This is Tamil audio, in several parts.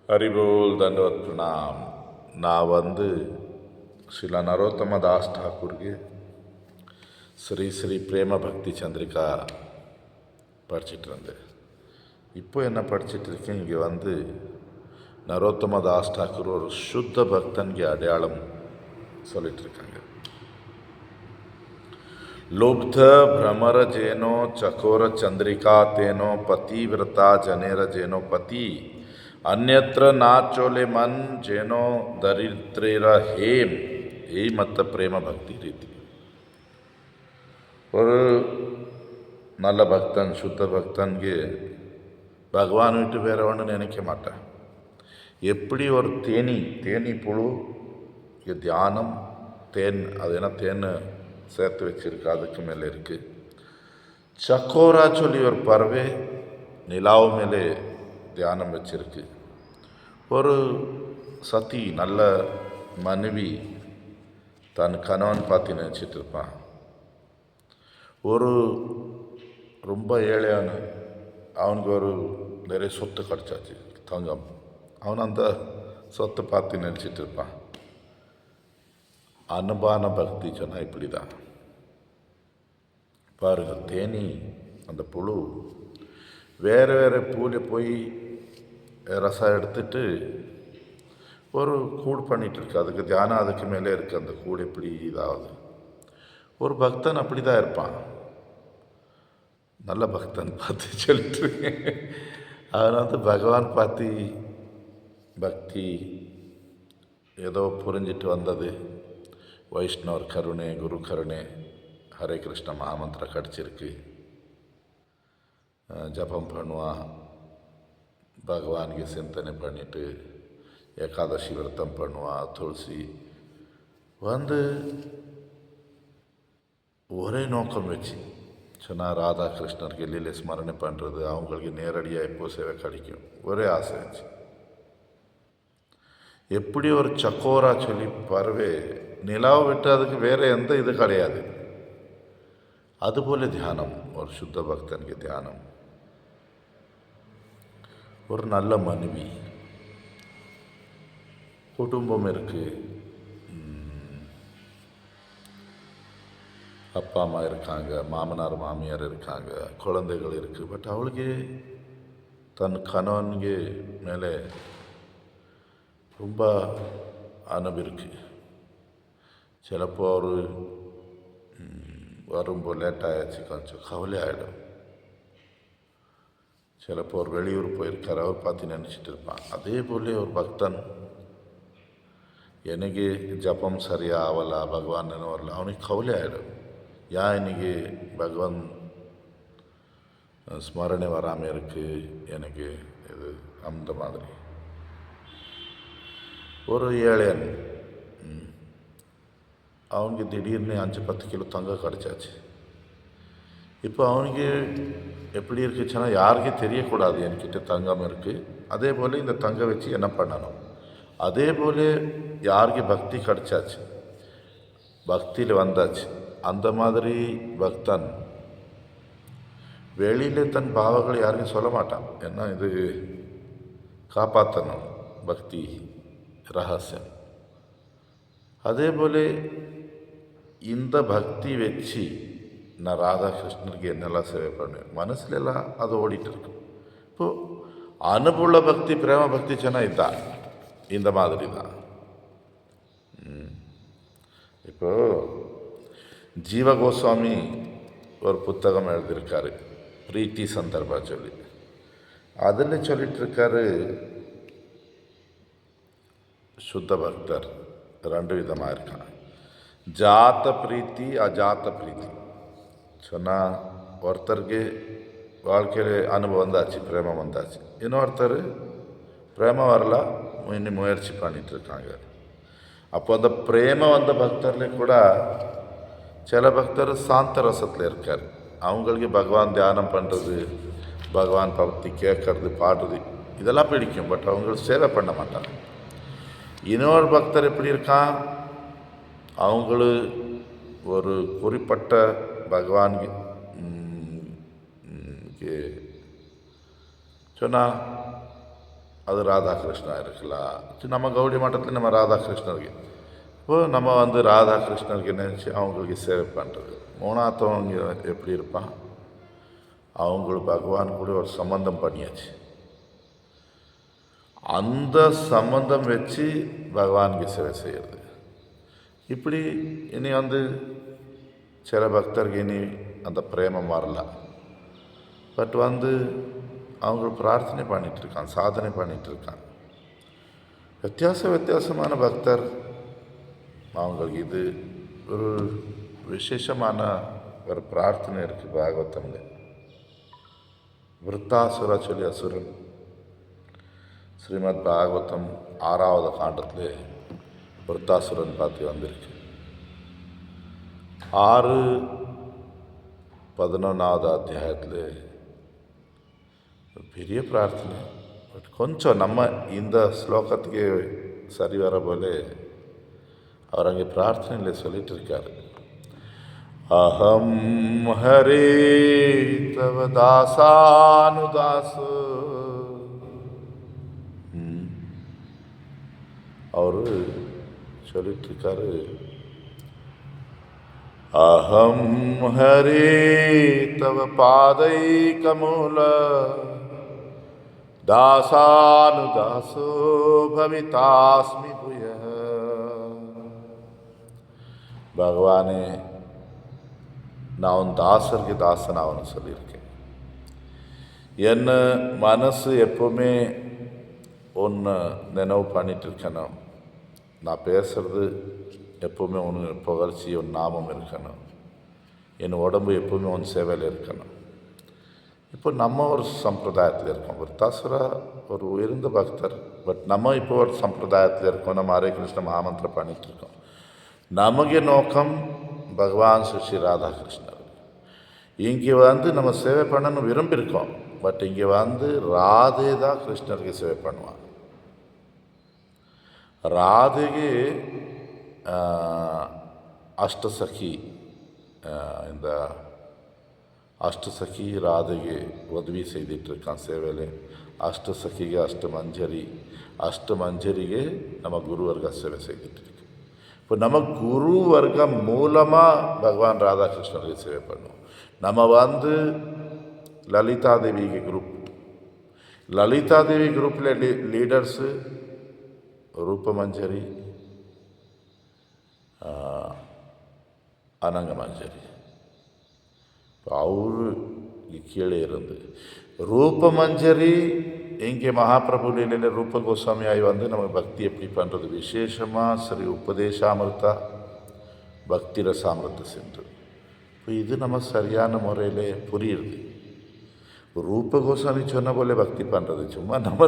ಹರಿಬೋಲ್ ದಂಡವತ್ ಪ್ರಣಾಮ್. நான் ಶ್ರೀಲ நரோத்தம தாஸ் டாக்கூருக்கு ஸ்ரீ ஸ்ரீ பிரேம பக்தி சந்திரிகா படிச்சுட்டு இருந்தேன். இப்போ என்ன படிச்சுட்டு இருக்கேன், இங்கே நரோத்தம தாஸ் டாக்கூர் ஒரு சுத்த பக்தன்ಗೆ அடையாளம் சொல்லிட்டு இருக்காங்க. ಲುಬ್ಧ ಭ್ರಮರ ಜೇನೋ ಚಕೋರ ಚಂದ್ರಿಕಾ ತೇನೋ ಪತಿವ್ರತ ಜನೇರ ಜೇನೋ ಪತಿ ಅನ್ಯತ್ರ ನಾಚೋಲೆ ಮನ್ ಜೇನೋ ದರಿದ್ರೇರ ಹೇಮ್ ಈ ಮತ್ತು ಪ್ರೇಮ ಭಕ್ತಿ ರೀತಿ. ஒரு நல்ல பக்தன், சுத்த பக்தன்ಗೆ பகவான் விட்டு வேற ஒன்று நினைக்க மாட்டேன். எப்படி ஒரு தேனி புழு தியானம் தேன், அது என்ன தேன் சேர்த்து வச்சிருக்கு, அதுக்கு மேலே இருக்குது. சக்கோரா சொல்லி ஒரு பறவை நிலாவு மேலே தியானம் வச்சிருக்கு. ஒரு சதி நல்ல மனைவி தன் கணவன் பார்த்து நினச்சிட்டு இருப்பான். ஒரு ரொம்ப ஏழையான அவனுக்கு ஒரு நிறைய சொத்து கிடச்சாச்சு, தங்கம். அவன் அந்த சொத்தை பார்த்து நினச்சிட்டு இருப்பான். அனுபான பக்தி சொன்னால் இப்படி தான் பாருங்கள். தேனி அந்த புழு வேறு வேறு பூவில் போய் ரசம் எடுத்துட்டு ஒரு கூடு பண்ணிகிட்ருக்கு. அதுக்கு தியானம் அதுக்கு மேலே இருக்குது. அந்த கூடு எப்படி இதாவது ஒரு பக்தன் அப்படி தான் இருப்பான். நல்ல பக்தன் பார்த்து சொல்லிட்டுருக்கேன். அவன் பகவான் பார்த்து பக்தி ஏதோ புரிஞ்சிட்டு வந்தது. வைஷ்ணவர் கருணை, குரு கருணை, ஹரே கிருஷ்ண மகாமந்திர கிடச்சிருக்கு. ஜபம் பண்ணுவான், பகவானுக்கு சிந்தனை பண்ணிட்டு ஏகாதசி விரதம் பண்ணுவான், துளசி ஒரே நோக்கம் வச்சு சொன்னால் ராதா கிருஷ்ணருக்கு லீலை ஸ்மரணை பண்ணுறது, அவங்களுக்கு நேரடியாக எப்போ சேவை கிடைக்கும், ஒரே ஆசை வச்சு. எப்படி ஒரு சக்கோரா சொல்லி பறவை நிலாவை விட்டு அதுக்கு வேறு எந்த இது கிடையாது. அதுபோல தியானம் ஒரு சுத்த பக்தனுக்கு தியானம். ஒரு நல்ல மனைவி, குடும்பம் இருக்குது, அப்பா அம்மா இருக்காங்க, மாமனார் மாமியார் இருக்காங்க, குழந்தைகள் இருக்குது. பட் அவளுக்கு தன் கணவனுக்கு மேலே ரொம்ப அன்பு இருக்குது. சிலப்போ ஒரு வரும்போது லேட்டாகிடுச்சு, கொஞ்சம் கவலை ஆகிடும். சிலப்போ ஒரு வெளியூர் போயிருக்கார், அவர் பார்த்து நினச்சிட்டு இருப்பான். அதே போல் ஒரு பக்தன் எனக்கு ஜபம் சரியாக ஆகலா, பகவான் என்ன வரல, அவனுக்கு கவலை ஆகிடும். ஏன் இன்னைக்கு பகவான் ஸ்மரணை வராமல் இருக்குது எனக்கு, இது அந்த மாதிரி. ஒரு ஏழையன், அவனுக்கு திடீர்னு 5-10 கிலோ தங்கம் கிடச்சாச்சு. இப்போ அவனுக்கு எப்படி இருக்குச்சுன்னா, யாருக்கும் தெரியக்கூடாது என்கிட்ட தங்கம் இருக்குது. அதே போல் இந்த தங்கம் வச்சு என்ன பண்ணணும். அதே போல் யாருக்கு பக்தி கிடச்சாச்சு, பக்தியில் வந்தாச்சு. அந்த மாதிரி பக்தன் வெளியில் தன் பாவங்களை யாருக்கும் சொல்ல மாட்டான். ஏன்னா இது காப்பாற்றணும், பக்தி ரகசியம். அதே போல் இந்த பக்தி வச்சு நான் ராதாகிருஷ்ணருக்கு என்னெல்லாம் சேவை பண்ணுவேன், மனசுலெல்லாம் அது ஓடிட்டுருக்கு. இப்போது அனுபவ பக்தி, பிரேம பக்தி சொன்னால் இதுதான், இந்த மாதிரி தான். இப்போது ஜீவ கோஸ்வாமி ஒரு புத்தகம் எழுதியிருக்காரு, பிரீத்தி சந்தர்பா சொல்லி. அதில் சொல்லிகிட்ருக்காரு, சுத்த பக்தர் 2 விதமாக இருக்கான். ஜாத்த பிரீத்தி, அஜாத்த பிரீத்தி சொன்னால் ஒருத்தருக்கு வாழ்க்கையில் அனுபவம் வந்தாச்சு, பிரேமம் வந்தாச்சு. இன்னொருத்தர் பிரேமம் வரல, இன்னும் முயற்சி பண்ணிகிட்ருக்காங்க. அப்போ அந்த பிரேம வந்த பக்தரில் கூட சில பக்தர் சாந்த ரசத்தில் இருக்கார். அவங்களுக்கு பகவான் தியானம் பண்ணுறது, பகவான் பக்தி கேட்கறது, பாடுறது இதெல்லாம் பிடிக்கும். பட் அவங்க சேவை பண்ண மாட்டாங்க. இன்னொரு பக்தர் எப்படி இருக்கான், அவங்களு ஒரு குறிப்பிட்ட பகவானுக்கு சொன்னால் அது ராதாகிருஷ்ணா இருக்கலாம். நம்ம கௌடி மட்டத்தில் நம்ம ராதாகிருஷ்ணருக்கு இப்போது நம்ம வந்து ராதாகிருஷ்ணருக்கு நினச்சி அவங்களுக்கு சேவை பண்ணுறது. மூணாத்தவங்க எப்படி இருப்பான், அவங்களுக்கு பகவான் கூட ஒரு சம்பந்தம் பண்ணியாச்சு. அந்த சம்பந்தம் வச்சு பகவானுக்கு சேவை செய்கிறது. இப்படி இனி வந்து சில பக்தருக்கு இனி அந்த பிரேமம் வரலாம். பட் வந்து அவங்க பிரார்த்தனை பண்ணிகிட்ருக்கான், சாதனை பண்ணிகிட்ருக்கான். வித்தியாசமான பக்தர் அவங்களுக்கு இது ஒரு விசேஷமான ஒரு பிரார்த்தனை இருக்குது பாகவதம்ல. விருத்தாசுரா சொல்லி அசுரன் ஸ்ரீமத் பாகவதம் 6வது காண்டத்தில் விருத்தாசுரன் பார்த்து வந்திருக்கு. 6:11வது அத்தியாயத்தில் பெரிய பிரார்த்தனை. பட் கொஞ்சம் நம்ம இந்த ஸ்லோகத்துக்கு சரி வர போல அவர் அங்கே பிரார்த்தனையில் சொல்லிட்டு இருக்காரு. அஹம் ஹரே தவ தாசானுதாச. அவரு சொல்லிட்டு இருக்காரு, அஹம் ஹரே தவ பாதை கமூல தாசானுதாசோ பவிதாஸ்மி புய. பகவானே, நான் உன் தாசருக்கு தாசன் அவனு சொல்லியிருக்கேன். என்ன மனசு எப்பவுமே ஒன்று நினைவு பண்ணிட்டு இருக்கணும். நான் பேசுறது எப்பவுமே ஒன்று புகழ்ச்சி, உன் நாமம் இருக்கணும். என் உடம்பு எப்பவுமே உன் சேவையில் இருக்கணும். இப்போ நம்ம ஒரு சம்பிரதாயத்தில் இருக்கோம். விருத்தாசுரா ஒரு உயர்ந்த பக்தர். பட் நம்ம இப்போ ஒரு சம்பிரதாயத்தில் இருக்கோம். நம்ம ஹரே கிருஷ்ண மகாமந்திரம் பண்ணிகிட்ருக்கோம். நமக்கு நோக்கம் பகவான் ஸ்ரீ ராதாகிருஷ்ணர். இங்கே வந்து நம்ம சேவை பண்ணணும்னு விரும்பியிருக்கோம். பட் இங்கே வந்து ராதே தான் கிருஷ்ணருக்கு சேவை பண்ணுவான். ராதைக்கு அஷ்டசகி, இந்த அஷ்டசகி ராதைக்கு உதவி செய்துட்ருக்கான் சேவையில். அஷ்டசகிಗೆ அஷ்டமஞ்சரிக்கு நம்ம குருவர்க சேவை செய்துட்ருக்கு. இப்போ நம்ம குருவர்க்கம் மூலமாக பகவான் ராதாகிருஷ்ணருக்கு சேவை பண்ணுவோம். நம்ம வந்து லலிதாதேவிக்கு குரூப், லலிதாதேவி குரூப்பில் லீடர்ஸு ரூபமஞ்சரி, அனங்கமஞ்சரி. இப்போ அவரு கீழே இருந்து ரூபமஞ்சரி இங்கே மகாபிரபு லீலையில் ரூப கோஸ்வாமி ஆகி வந்து நமக்கு பக்தி எப்படி பண்ணுறது, விசேஷமாக ஸ்ரீ உபதேசாமிருத்தா பக்தி ரசாமிருத்த சென்று. இப்போ இது நம்ம சரியான முறையில் புரியுது. ரூப கோஸ்வாமி சொன்ன போல பக்தி பண்ணுறது சும்மா நம்ம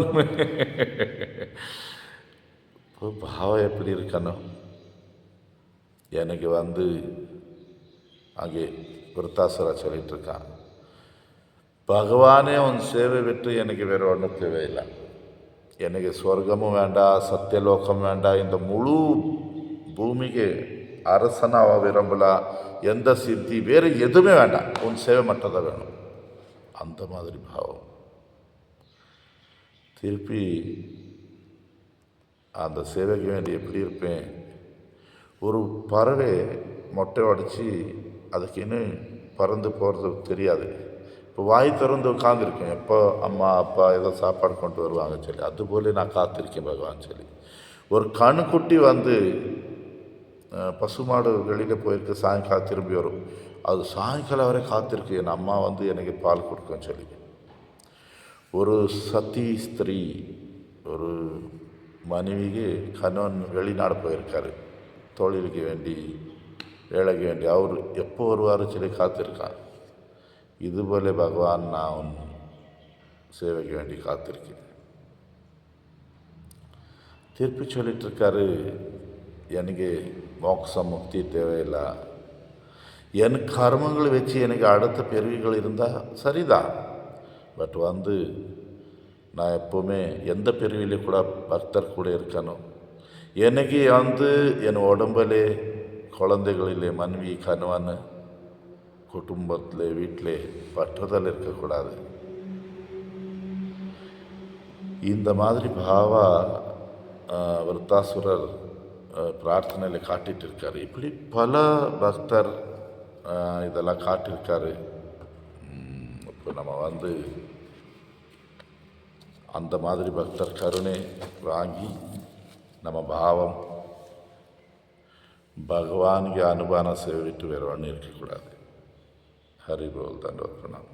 இப்போ பாவம் எப்படி இருக்கணும். எனக்கு வந்து அங்கே விருத்தாசுரா சொல்லிட்டு இருக்கான், பகவானே உன் சேவை விட்டு எனக்கு வேறு ஒன்றும் தேவையில்லை. எனக்கு சொர்க்கமும் வேண்டாம், சத்தியலோகம் வேண்டாம், இந்த முழு பூமிக்கு அரசனாக விரும்பலாம், எந்த சித்தி வேறு எதுவுமே வேண்டாம், உன் சேவை மட்டும் தான் வேணும். அந்த மாதிரி பாவம். திருப்பி அந்த சேவைக்கு வேண்டி எப்படி இருப்பேன். ஒரு பறவை மொட்டை உடச்சி அதுக்கு இன்னும் பறந்து போகிறது தெரியாது. இப்போ வாய் திறந்து உட்காந்துருக்கேன், எப்போ அம்மா அப்பா ஏதோ சாப்பாடு கொண்டு வருவாங்க சொல்லி. அதுபோல் நான் காத்திருக்கேன் பகவான் சொல்லி. ஒரு கணுக்குட்டி வந்து பசுமாடு வெளியில் போயிருக்கு, சாயங்காலம் திரும்பி வரும். அது சாயங்காலம் வரை காத்திருக்கு, என் அம்மா வந்து எனக்கு பால் கொடுக்குன்னு சொல்லி. ஒரு சதி ஸ்திரீ, ஒரு மனைவிக்கு கணவன் வெளிநாடு போயிருக்காரு தொழிலுக்கு வேண்டி, வேலைக்கு வேண்டி. அவர் எப்போ வருவார் சொல்லி காத்திருக்கான். இதுபோல் பகவான் நான் உன் சேவைக்கு வேண்டி காத்திருக்கேன். திருப்பி சொல்லிகிட்ருக்காரு, எனக்கு மோட்சம் முக்தி தேவையில்லை, என் கர்மங்களை வச்சு எனக்கு அடுத்த பிறவிகள் இருந்தால் சரிதான். பட் வந்து நான் எப்போவுமே எந்த பிறவிலையும் கூட பக்தர் கூட இருக்கணும். எனக்கு வந்து என் உடம்பிலே குழந்தைகளிலே மனைவி கணவன் குடும்பத்தில் வீட்டில் பற்றுதல் இருக்கக்கூடாது. இந்த மாதிரி பாவா விருத்தாசுரர் பிரார்த்தனையில் காட்டிகிட்டு இருக்காரு. இப்படி பல பக்தர் இதெல்லாம் காட்டியிருக்காரு. இப்போ நம்ம அந்த மாதிரி பக்தர் கருணை வாங்கி நம்ம பாவம் பகவான்ಗೆ ಅನುಮಾನ ಸೇವೆ ಬಿಟ್ಟು ಬೇರೆ ಒಣ್ಣು ಇರக்கூடாது. ಹರಿ ಬೋಲ್ ದಂಡೋತ್ ಪ್ರಣಾಮ.